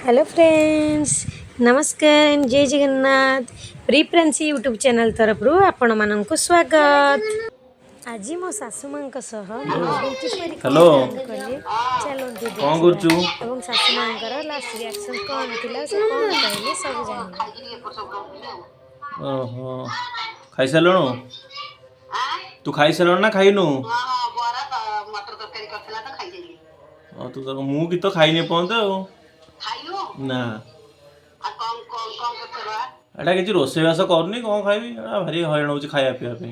Hello friends, नमस्कार, जय Jagannath. Pre friends YouTube channel तरफ आपण मानक स्वागत। आज मो सासू माँ सह किपरि हेलो कौन कले चलते कौन देखा करचु और सासू माँ लास्ट रिएक्शन कौन थिला से कौन कहले सब जानिबा। ओहो खाई सारलुणु तू खाई सारलुणु ना खाइनु तू तो मु की तो खाइने पहुंच ना एटा किसी रोषेईबास करनी कौन खाइबी भारी हईराण होची खाया पीया पे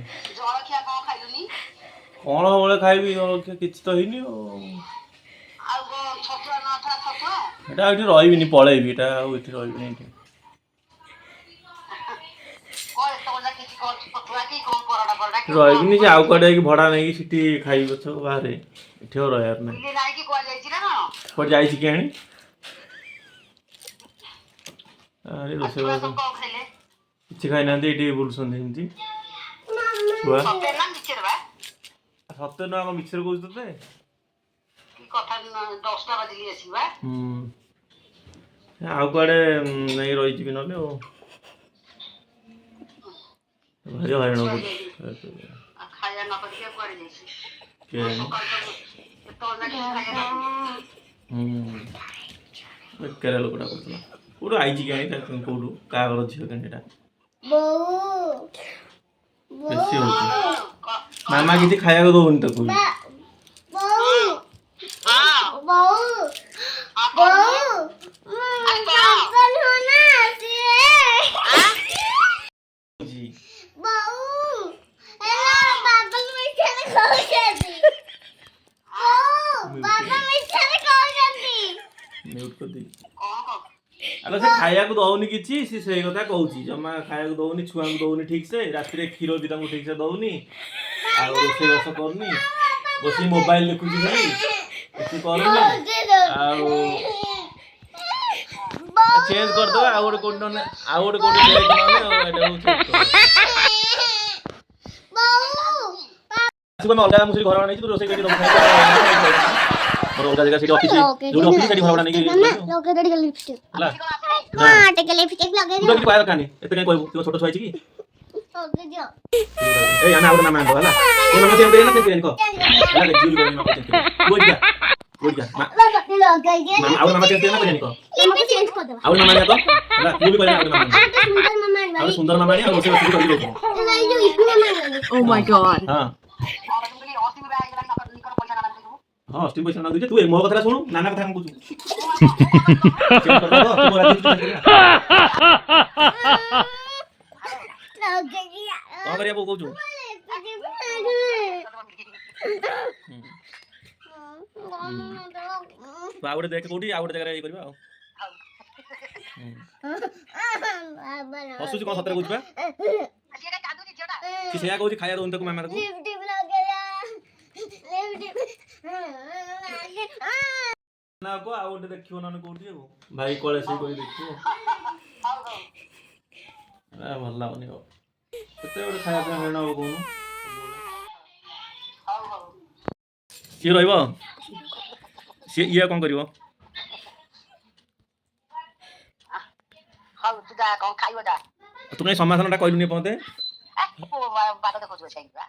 कौन बड़े खाइबी जलखिया किछि तो हिनी एटा एठी रहबिनी पळेबी एटा एठी रहबिनी एठी ରହିବିନି ଯେ ଆଉ କୁଆଡ଼େ ଯାଇକି ଭଡ଼ା ନେଇକି ସେଠି ଖାଇବି ପଛ ବାହାରେ ଏଠି ଆଉ ରହିବାର ନାହିଁ କୁଆଡ଼େ ଯାଇଛି କିଆଣି ଆରେ ରୋଷେଇବାସ କିଛି ଖାଇନାହାନ୍ତି ଏଠି ବୁଲୁଛନ୍ତି ଏମିତି ଛୁଆ ସତରେ ନା କଣ ମିଛରେ କହୁଛୁ ତତେ ଆଉ କୁଆଡ଼େ ନେଇ ରହିଯିବି ନହେଲେ ଆଉ ଭାରି ହଇରାଣ କରୁଛି ବେକାରିଆ ଲୋକଟା କରୁଥିଲା କୋଉଠୁ ଆଇଛି କି ଆଣି କୋଉଠୁ କାହା ଘର ଝିଅ କେମିତି ଏଟା ବେଶୀ ହଉଛି ମାମା କିଛି ଖାଇବାକୁ ଦଉନି ତାକୁ ଆଲୋ ସେ ଖାଇବାକୁ ଦଉନି କିଛି ସେ ସେଇ କଥା କହୁଛି ଜମା ଖାଇବାକୁ ଦଉନି ଛୁଆଙ୍କୁ ଦଉନି ଠିକ ସେ ରାତିରେ କ୍ଷୀର ବି ତାଙ୍କୁ ଠିକ ସେ ଦଉନି ଆଉ ରୋଷେଇବାସ କରୁନି ବସି ମୋବାଇଲ ଦେଖୁଛି ଖାଲି କିଛି କରୁନି ଆଉ ଚେଞ୍ଜ କରିଦବା ଆଉ ଗୋଟେ କୋଉଠି ନହେଲେ ଆଉ ଗୋଟେ କୋଉଠି ନହେଲେ ଏଟା ହଉଛି ଆମେ ଅଲଗା ମୁଁ ଘର ନେଇଛି ତୁ ରୋଷେଇ କରିକି ଦବୁ ମୋର ଅଲଗା ଜାଗା ସେଠି ଅଫିସ ଯୋଉଠି ଅଫିସ ସେଠି ଘର ନେଇକି ହେଲା हां टेके लिपस्टिक लगे दो तो पाया कानी एते कहीं कहबो तू छोटो छुआइछि की ओके दियो ए आना आउट ना मांगो हला तू नमते एते ना तेन को हला दे जील बनी ना कोइ जा लगे गे मामा आउट नमते एते ना बनी को नमते चेंज कर दो आउट मामा तो हला तू भी कहले आउट मामा आ सुंदर मामा आ रोसे रोसे कर दो ओ माय गॉड हां हाँ स्टीम पैसा ना दीजिए तू मो कथा सुनु नाना कथा हम कुछ कौन करिया बो कहू तो आउटे देख कोठी आउटे जगह ये करबा हसुची कोन सतरे कहू बा कि सेया कहू खाया दोन तक मामा को ना को आउट देखियो ना कोठी भाई कोले से कोई देखियो आ भल लागनी हो केते बड़ खाया पे हेना हो कोनु की रहइबो से इया कोन करिवो हाउ तू दा कोन खाइबो दा तू नै समाधानटा कहलुनी पते ओ बात देखो जो छैबा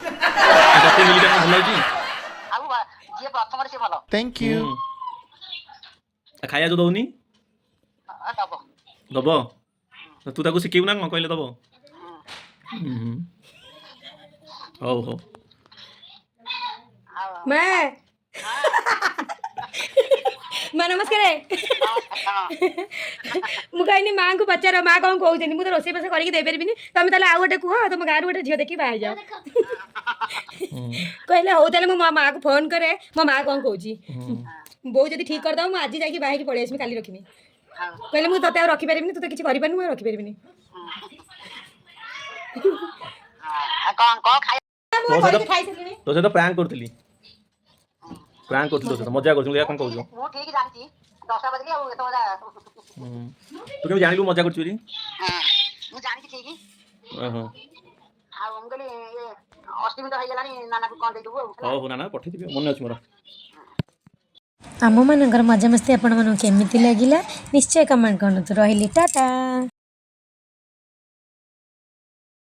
कते मिली का भल होची आउ जे प्रथम से भल थैंक यू खाया जो दउनी दबो दबो तू ताको सिकेउ ना कहले दबो हो हो मैं माँ नमस्कार मु कहनी माँ को पचार माँ कौन कहते मुझे रोसे बास करके देपारि तुम ताले आउ गोटे कह तुम गाँव गोटे झील देखी बाहर जाओ कहले हौ ताले मो माँ को फोन करे मो माँ कौन कहूँ बो जब ठीक करदे मुझे आज जाकि बाहर पलि आसमी काली रखी कहले मुझे तोते रखी पारि तू तो किसी कर रखी पारि तो से तो प्रैंक करथली प्रैंक करथली तो मजा करथली या कोन कहू मु ठीक जानती 10 बजे आ एतो बजा तू के जानिलु मजा करछु री हां मु जानि ठीक ओहो आ हम गली ये अष्टमी तो हो गलानी नाना को कोन दे देबो हो नाना पठै दिबे मन अछि मोर आम मानकर मजामस्ती आपण मानक केमिति लागिला निश्चय कमेंट करନ୍ତୁ। ରହିଲି टाटा।